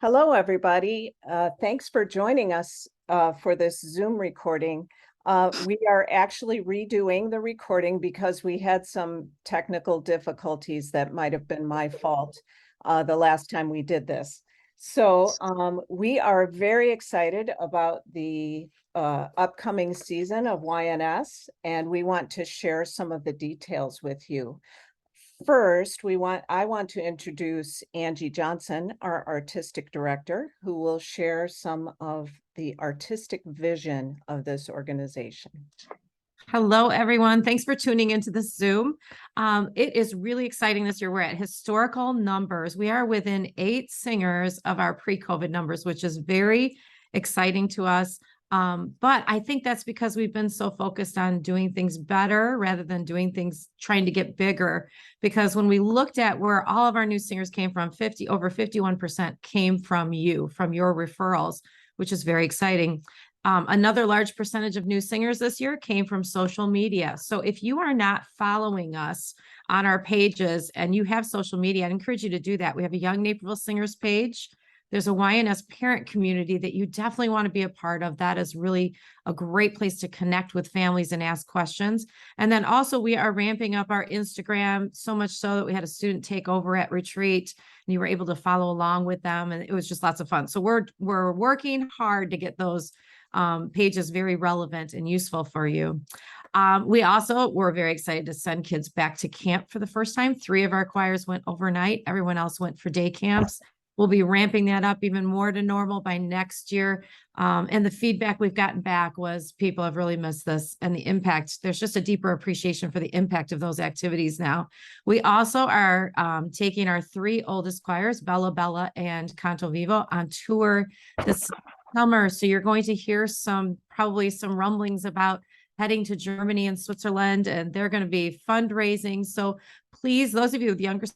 Hello, everybody. Thanks for joining us for this Zoom recording. We are actually redoing the recording because we had some technical difficulties that might have been my fault the last time we did this. So we are very excited about the upcoming season of YNS, and we want to share some of the details with you. First, I want to introduce Angie Johnson, our artistic director, who will share some of the artistic vision of this organization. Hello, everyone. Thanks for tuning into this Zoom. It is really exciting this year. We're at historical numbers. We are within 8 singers of our pre-COVID numbers, which is very exciting to us. But I think that's because we've been so focused on doing things better rather than doing things trying to get bigger. Because when we looked at where all of our new singers came from, over 51% came from you, from your referrals, which is very exciting. Another large percentage of new singers this year came from social media. So if you are not following us on our pages and you have social media, I'd encourage you to do that. We have a Young Naperville Singers page. There's a YNS parent community that you definitely want to be a part of. That is really a great place to connect with families and ask questions. And then also we are ramping up our Instagram, so much so that we had a student take over at retreat and you were able to follow along with them. And it was just lots of fun. So we're working hard to get those pages very relevant and useful for you. We're very excited to send kids back to camp for the first time. 3 of our choirs went overnight. Everyone else went for day camps. We'll be ramping that up even more to normal by next year. And the feedback we've gotten back was people have really missed this and the impact. There's just a deeper appreciation for the impact of those activities now. We also are taking our 3 oldest choirs, Bella, and Canto Vivo, on tour this summer. So you're going to hear probably some rumblings about heading to Germany and Switzerland, and they're going to be fundraising. So please, those of you with younger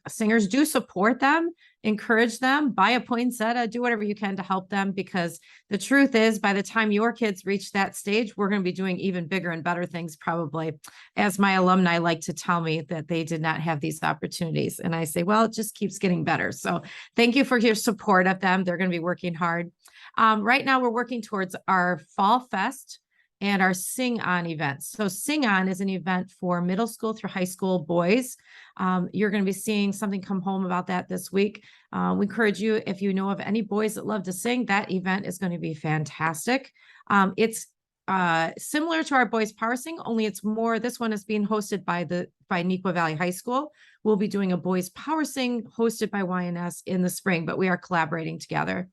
singers, do support them, encourage them, buy a poinsettia, do whatever you can to help them, because the truth is, by the time your kids reach that stage, we're going to be doing even bigger and better things, probably. As my alumni like to tell me that they did not have these opportunities. And I say, well, it just keeps getting better. So thank you for your support of them. They're going to be working hard. Right now, we're working towards our Fall Fest and our Sing On events. So Sing On is an event for middle school through high school boys. You're going to be seeing something come home about that this week. We encourage you, if you know of any boys that love to sing, that event is going to be fantastic. It's similar to our Boys Power Sing, only it's more, this one is being hosted by Neuqua Valley High School. We'll be doing a Boys Power Sing hosted by YNS in the spring, but we are collaborating together.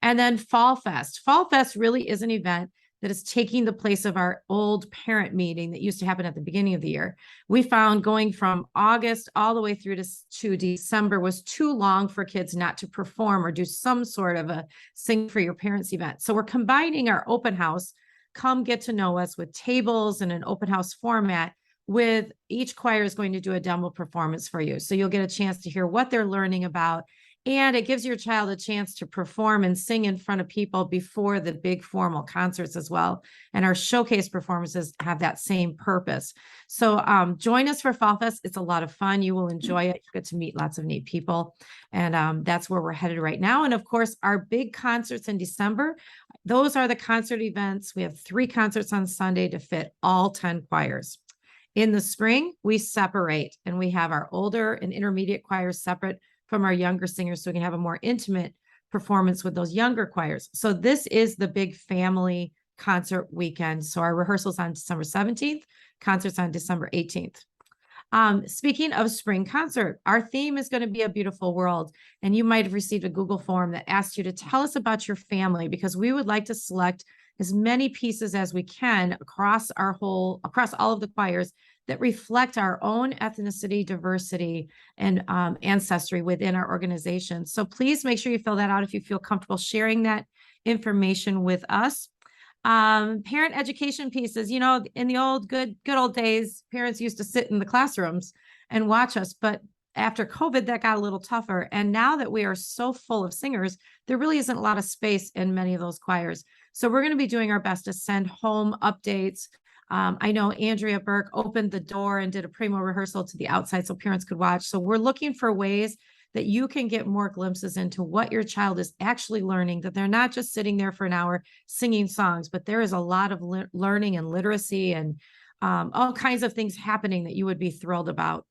And then Fall Fest. Fall Fest really is an event that is taking the place of our old parent meeting that used to happen at the beginning of the year. We found going from August all the way through to December was too long for kids not to perform or do some sort of a Sing for Your Parents event. So we're combining our open house, come get to know us, with tables and an open house format, with each choir is going to do a demo performance for you. So you'll get a chance to hear what they're learning about. And it gives your child a chance to perform and sing in front of people before the big formal concerts as well. And our showcase performances have that same purpose. So join us for Fall Fest. It's a lot of fun. You will enjoy it. You get to meet lots of neat people. And that's where we're headed right now. And of course, our big concerts in December, those are the concert events. We have 3 concerts on Sunday to fit all 10 choirs. In the spring, we separate, and we have our older and intermediate choirs separate from our younger singers, so we can have a more intimate performance with those younger choirs. So this is the big family concert weekend. So our rehearsals on December 17th, concerts on December 18th. Speaking of spring concert, our theme is going to be A Beautiful World. And you might have received a Google form that asked you to tell us about your family, because we would like to select as many pieces as we can across all of the choirs that reflect our own ethnicity, diversity, and ancestry within our organization. So please make sure you fill that out if you feel comfortable sharing that information with us. Parent education pieces, in the good old days, parents used to sit in the classrooms and watch us, but after COVID, that got a little tougher. And now that we are so full of singers, there really isn't a lot of space in many of those choirs. So we're going to be doing our best to send home updates. I know Andrea Burke opened the door and did a primo rehearsal to the outside so parents could watch. So we're looking for ways that you can get more glimpses into what your child is actually learning, that they're not just sitting there for an hour singing songs, but there is a lot of learning and literacy and all kinds of things happening that you would be thrilled about.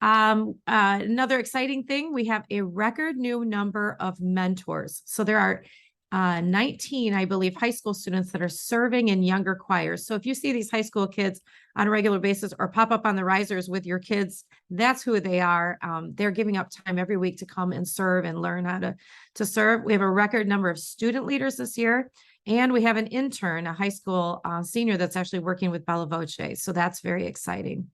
Another exciting thing, we have a record new number of mentors. So there are 19, I believe, high school students that are serving in younger choirs. So if you see these high school kids on a regular basis or pop up on the risers with your kids, that's who they are. They're giving up time every week to come and serve and learn how to serve. We have a record number of student leaders this year. And we have an intern, a high school senior that's actually working with Bella Voce. So that's very exciting.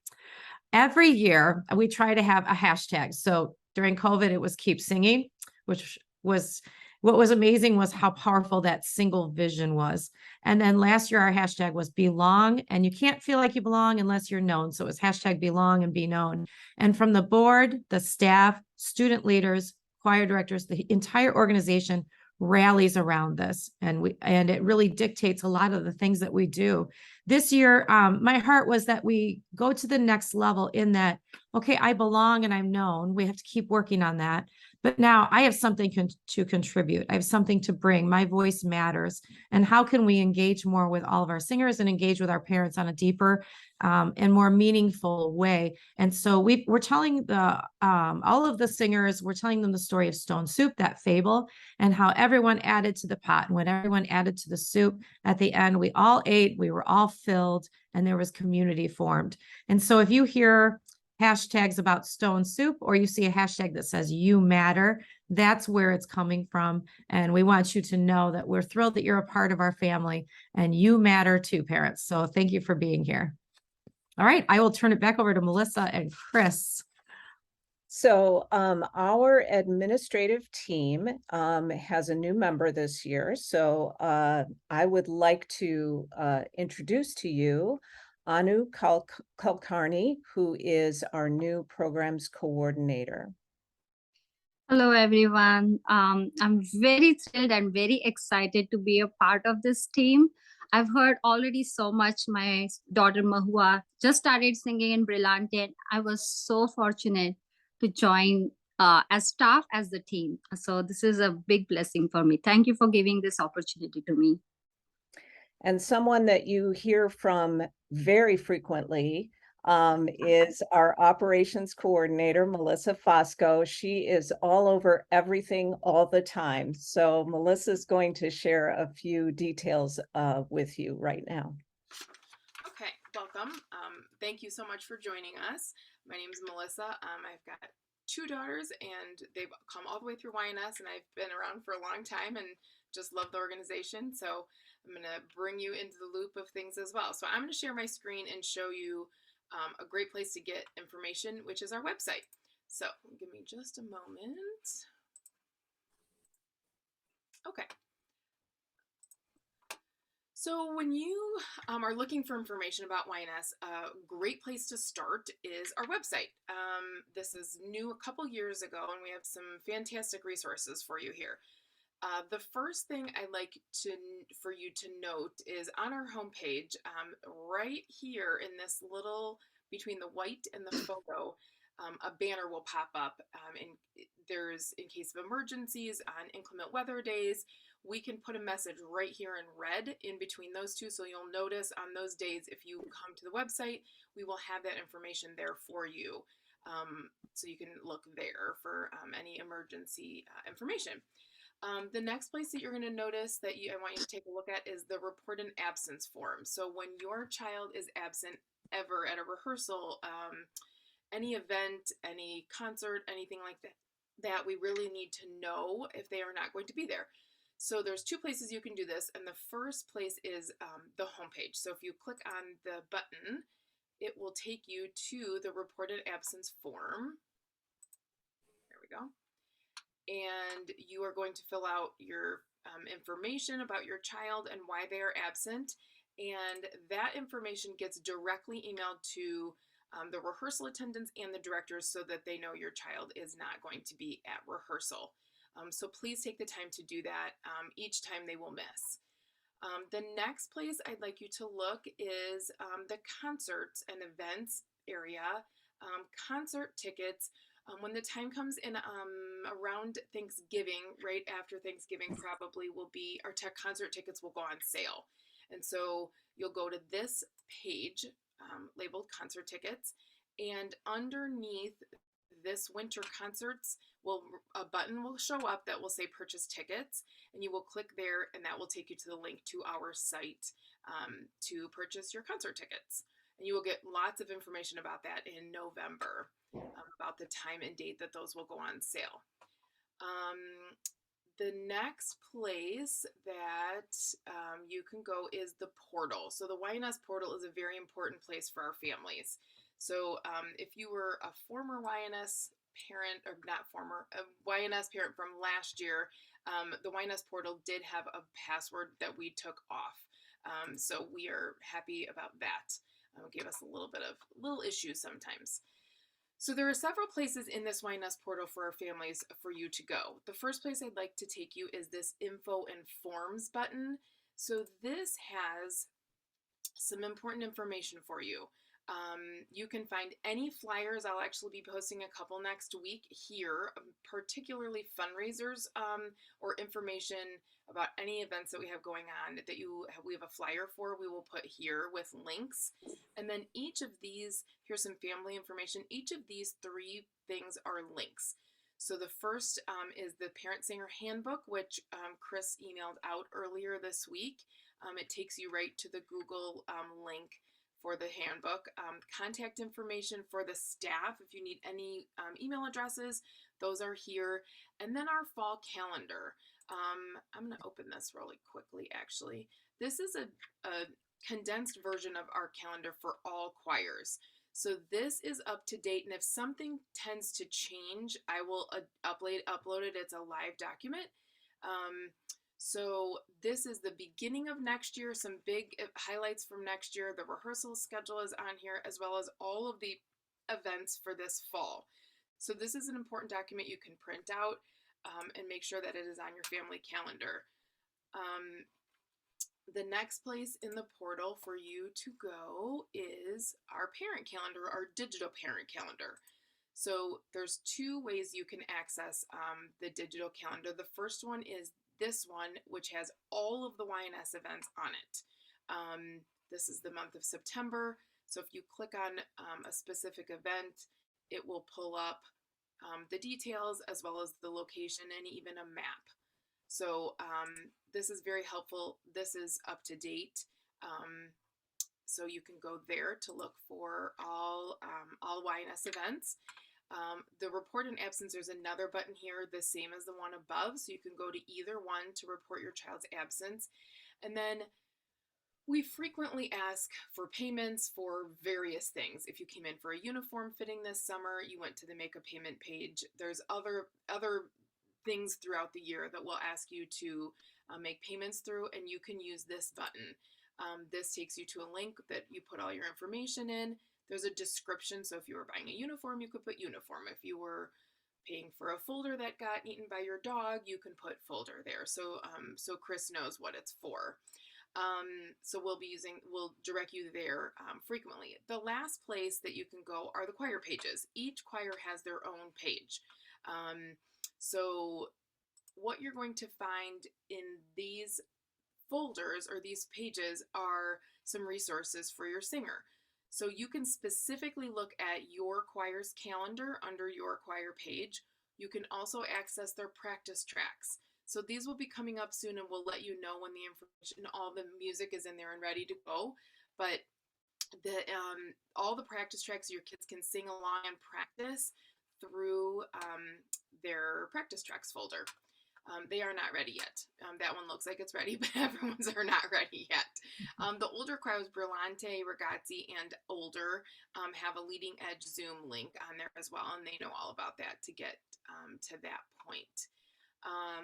Every year we try to have a hashtag. So during COVID, it was keep singing, which was what was amazing was how powerful that single vision was. And then last year, our hashtag was belong, and you can't feel like you belong unless you're known. So it was hashtag belong and be known. And from the board, the staff, student leaders, choir directors, the entire organization rallies around this. And it really dictates a lot of the things that we do. This year, my heart was that we go to the next level in that, okay, I belong and I'm known. We have to keep working on that. But now I have something to contribute. I have something to bring. My voice matters. And how can we engage more with all of our singers and engage with our parents on a deeper and more meaningful way? And so we're telling all of the singers, we're telling them the story of Stone Soup, that fable, and how everyone added to the pot. And when everyone added to the soup, at the end, we all ate, we were all filled, and there was community formed. And so if you hear hashtags about Stone Soup, or you see a hashtag that says you matter, that's where it's coming from. And we want you to know that we're thrilled that you're a part of our family and you matter too, parents. So thank you for being here. All right, I will turn it back over to Melissa and Chris. So our administrative team has a new member this year. So I would like to introduce to you Anu Kulkarni, who is our new programs coordinator. Hello, everyone. I'm very thrilled and very excited to be a part of this team. I've heard already so much. My daughter Mahua just started singing in Brillante, and I was so fortunate to join as staff as the team. So this is a big blessing for me. Thank you for giving this opportunity to me. And someone that you hear from very frequently is our operations coordinator, Melissa Fosco. She is all over everything all the time. So Melissa is going to share a few details with you right now. Okay, welcome. Thank you so much for joining us. My name is Melissa. I've got 2 daughters, and they've come all the way through YNS, and I've been around for a long time and just love the organization. So I'm going to bring you into the loop of things as well. So I'm going to share my screen and show you a great place to get information, which is our website. So give me just a moment. Okay. So when you are looking for information about YNS, a great place to start is our website. This is new a couple years ago, and we have some fantastic resources for you here. The first thing I'd like for you to note is on our homepage, right here in this little, between the white and the photo, a banner will pop up. And there's, in case of emergencies, on inclement weather days, we can put a message right here in red in between those two. So you'll notice on those days, if you come to the website, we will have that information there for you. So you can look there for any emergency information. The next place that you're going to notice that I want you to take a look at is the report an absence form. So when your child is absent ever at a rehearsal, any event, any concert, anything like that we really need to know if they are not going to be there. So there's 2 places you can do this, and the first place is the homepage. So if you click on the button, it will take you to the reported absence form. There we go. And you are going to fill out your information about your child and why they are absent. And that information gets directly emailed to the rehearsal attendants and the directors so that they know your child is not going to be at rehearsal. So please take the time to do that each time they will miss. The next place I'd like you to look is the concerts and events area. Concert tickets When the time comes in around Thanksgiving, right after Thanksgiving probably will be, our tech concert tickets will go on sale. And so you'll go to this page labeled concert tickets, and underneath this winter concerts a button will show up that will say purchase tickets, and you will click there, and that will take you to the link to our site to purchase your concert tickets. And you will get lots of information about that in November, about the time and date that those will go on sale. The next place that you can go is the portal. So the YNS portal is a very important place for our families. So if you were a former YNS parent, or not former, a YNS parent from last year, the YNS portal did have a password that we took off. So we are happy about that. It gave us a little issues sometimes. So there are several places in this YNS portal for our families for you to go. The first place I'd like to take you is this info and forms button. So this has some important information for you. You can find any flyers. I'll actually be posting a couple next week here, particularly fundraisers or information about any events that we have going on that we have a flyer for, we will put here with links. And then each of these, here's some family information. Each of these 3 things are links. So the first is the Parent Singer Handbook, which Chris emailed out earlier this week. It takes you right to the Google link for the handbook. Contact information for the staff, if you need any email addresses, those are here. And then our fall calendar. I'm going to open this really quickly, actually. This is a condensed version of our calendar for all choirs. So this is up to date, and if something tends to change, I will upload it. It's a live document. So this is the beginning of next year, some big highlights from next year. The rehearsal schedule is on here, as well as all of the events for this fall. So this is an important document you can print out and make sure that it is on your family calendar. The next place in the portal for you to go is our parent calendar, our digital parent calendar. So there's 2 ways you can access the digital calendar. The first one is this one, which has all of the YNS events on it. This is the month of September. So if you click on a specific event, it will pull up the details as well as the location and even a map. So this is very helpful. This is up to date. So you can go there to look for all YNS events. The report an absence, there's another button here, the same as the one above. So you can go to either one to report your child's absence. And then we frequently ask for payments for various things. If you came in for a uniform fitting this summer, you went to the make a payment page. There's other things throughout the year that we'll ask you to make payments through, and you can use this button. This takes you to a link that you put all your information in. There's a description, so if you were buying a uniform, you could put uniform. If you were paying for a folder that got eaten by your dog, you can put folder there. So Chris knows what it's for. So we'll direct you there frequently. The last place that you can go are the choir pages. Each choir has their own page. So what you're going to find in these folders or these pages are some resources for your singer. So you can specifically look at your choir's calendar under your choir page. You can also access their practice tracks. So these will be coming up soon, and we'll let you know when the information, all the music is in there and ready to go. But all the practice tracks, your kids can sing along and practice through their practice tracks folder. They are not ready yet. That one looks like it's ready, but everyone's are not ready yet. The older choirs, Brillante, Ragazzi, and older, have a leading edge Zoom link on there as well, and they know all about that to get to that point. I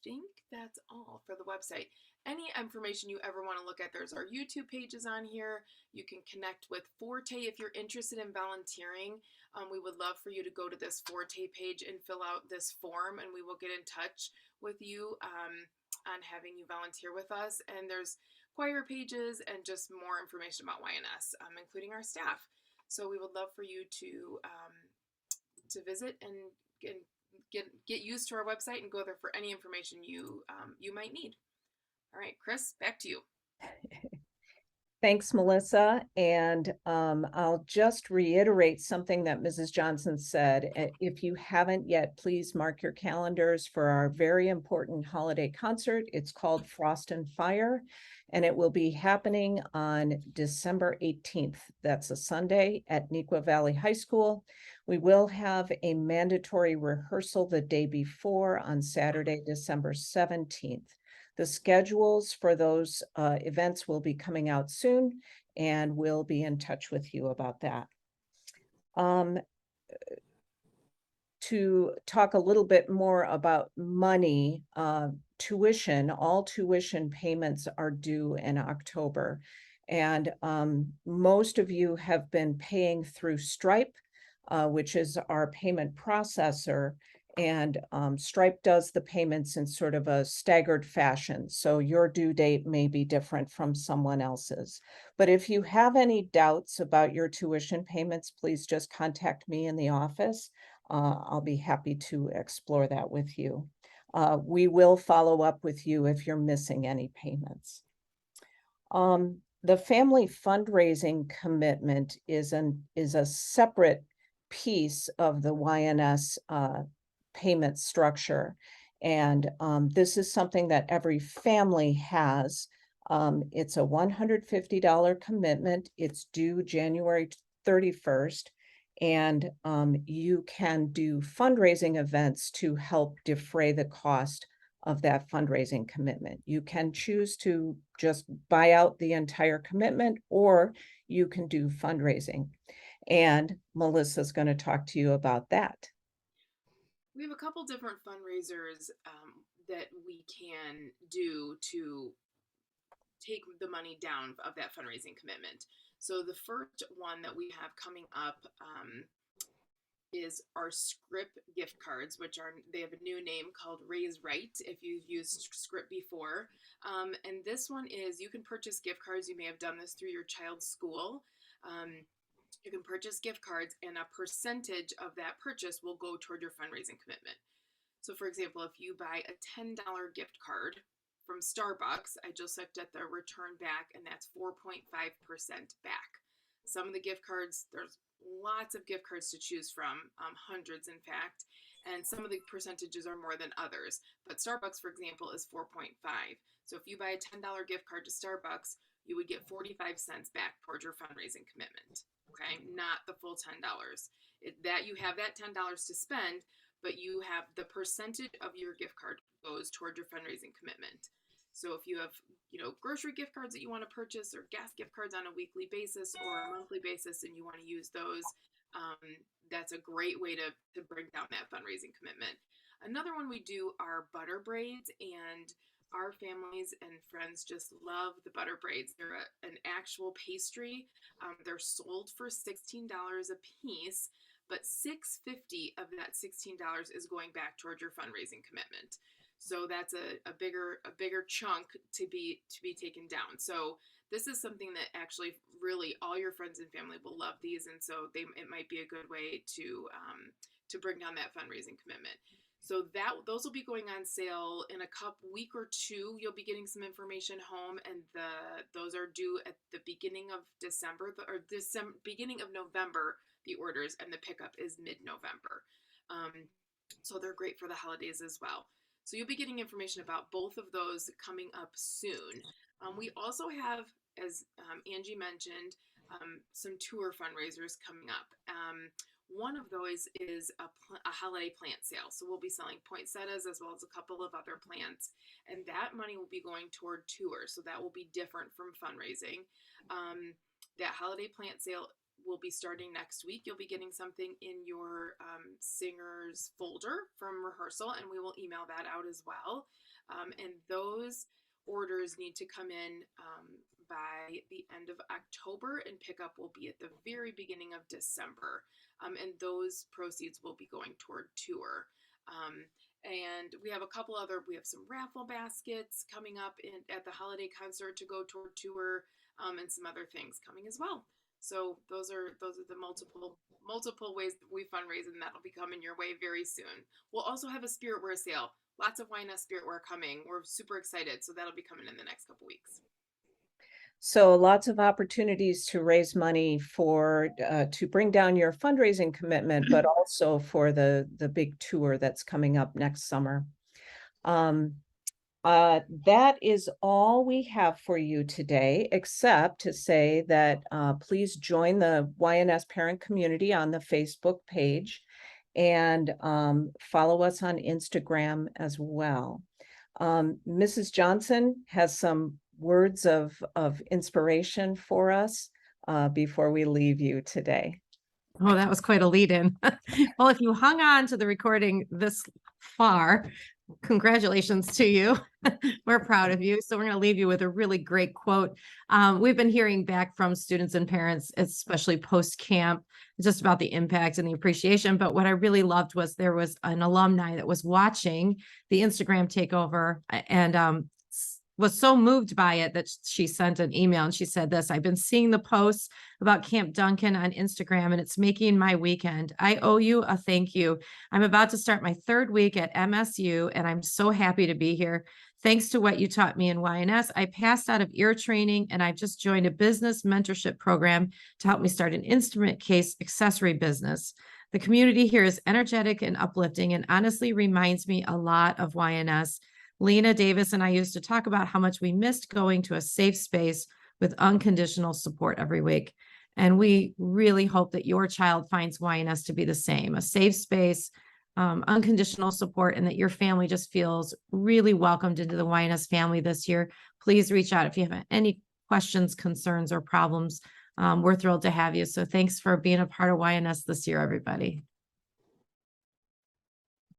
think that's all for the website. Any information you ever want to look at, there's our YouTube pages on here. You can connect with Forte if you're interested in volunteering. We would love for you to go to this Forte page and fill out this form, and we will get in touch with you on having you volunteer with us. And there's choir pages and just more information about YNS, including our staff. So we would love for you to visit and get used to our website and go there for any information you might need. All right, Chris, back to you. Thanks, Melissa. And I'll just reiterate something that Mrs. Johnson said. If you haven't yet, please mark your calendars for our very important holiday concert. It's called Frost and Fire, and it will be happening on December 18th. That's a Sunday at Neuqua Valley High School. We will have a mandatory rehearsal the day before on Saturday, December 17th. The schedules for those events will be coming out soon, and we'll be in touch with you about that. To talk a little bit more about money, tuition, all tuition payments are due in October. And most of you have been paying through Stripe, which is our payment processor. And Stripe does the payments in sort of a staggered fashion. So your due date may be different from someone else's. But if you have any doubts about your tuition payments, please just contact me in the office. I'll be happy to explore that with you. We will follow up with you if you're missing any payments. The family fundraising commitment is a separate piece of the YNS payment structure. And this is something that every family has. It's a $150 commitment. It's due January 31st. And you can do fundraising events to help defray the cost of that fundraising commitment. You can choose to just buy out the entire commitment, or you can do fundraising. And Melissa's going to talk to you about that. We have a couple different fundraisers that we can do to take the money down of that fundraising commitment. So the first one that we have coming up is our Script gift cards, which they have a new name called Raise Right if you've used Script before. And this one is, you can purchase gift cards. You may have done this through your child's school. You can purchase gift cards, and a percentage of that purchase will go toward your fundraising commitment. So for example, if you buy a $10 gift card from Starbucks, I just looked at the return back, and that's 4.5% back. Some of the gift cards, there's lots of gift cards to choose from, hundreds in fact, and some of the percentages are more than others. But Starbucks, for example, is 4.5. So if you buy a $10 gift card to Starbucks, you would get 45 cents back towards your fundraising commitment. Okay, not the full $10. That you have that $10 to spend, but you have the percentage of your gift card goes toward your fundraising commitment. So if you have, grocery gift cards that you want to purchase, or gas gift cards on a weekly basis or a monthly basis, and you want to use those, that's a great way to bring down that fundraising commitment. Another one we do are butter braids, and our families and friends just love the butter braids. They're an actual pastry. They're sold for $16 a piece, but $6.50 of that $16 is going back toward your fundraising commitment. So that's a bigger chunk to be taken down. So this is something that actually really all your friends and family will love these, and so it might be a good way to bring down that fundraising commitment. So those will be going on sale in a week or two. You'll be getting some information home, and those are due at the beginning of beginning of November. The orders, and the pickup is mid-November. So they're great for the holidays as well. So you'll be getting information about both of those coming up soon. We also have, as Angie mentioned, some tour fundraisers coming up. One of those is a holiday plant sale. So we'll be selling poinsettias as well as a couple of other plants. And that money will be going toward tours. So that will be different from fundraising. That holiday plant sale will be starting next week. You'll be getting something in your singers folder from rehearsal, and we will email that out as well. And those orders need to come in by the end of October, and pickup will be at the very beginning of December. And those proceeds will be going toward tour. And we have we have some raffle baskets coming up at the holiday concert to go toward tour, and some other things coming as well. So those are the multiple ways that we fundraise, and that'll be coming your way very soon. We'll also have a spiritware sale. Lots of YNS spiritware coming. We're super excited. So that'll be coming in the next couple weeks. So lots of opportunities to raise money for to bring down your fundraising commitment, but also for the big tour that's coming up next summer. That is all we have for you today, except to say that please join the YNS parent community on the Facebook page and follow us on Instagram as well. Mrs. Johnson has some words of inspiration for us before we leave you today. Oh, that was quite a lead in. Well, if you hung on to the recording this far, congratulations to you. We're proud of you. So we're going to leave you with a really great quote. We've been hearing back from students and parents, especially post-camp, just about the impact and the appreciation. But what I really loved was there was an alumni that was watching the Instagram takeover and was so moved by it that she sent an email and she said this: I've been seeing the posts about Camp Duncan on Instagram and it's making my weekend. I owe you a thank you. I'm about to start my 3rd week at MSU and I'm so happy to be here. Thanks to what you taught me in YNS, I passed out of ear training and I've just joined a business mentorship program to help me start an instrument case accessory business. The community here is energetic and uplifting and honestly reminds me a lot of YNS. Lena Davis and I used to talk about how much we missed going to a safe space with unconditional support every week. And we really hope that your child finds YNS to be the same, a safe space, unconditional support, and that your family just feels really welcomed into the YNS family this year. Please reach out if you have any questions, concerns, or problems. We're thrilled to have you. So thanks for being a part of YNS this year, everybody.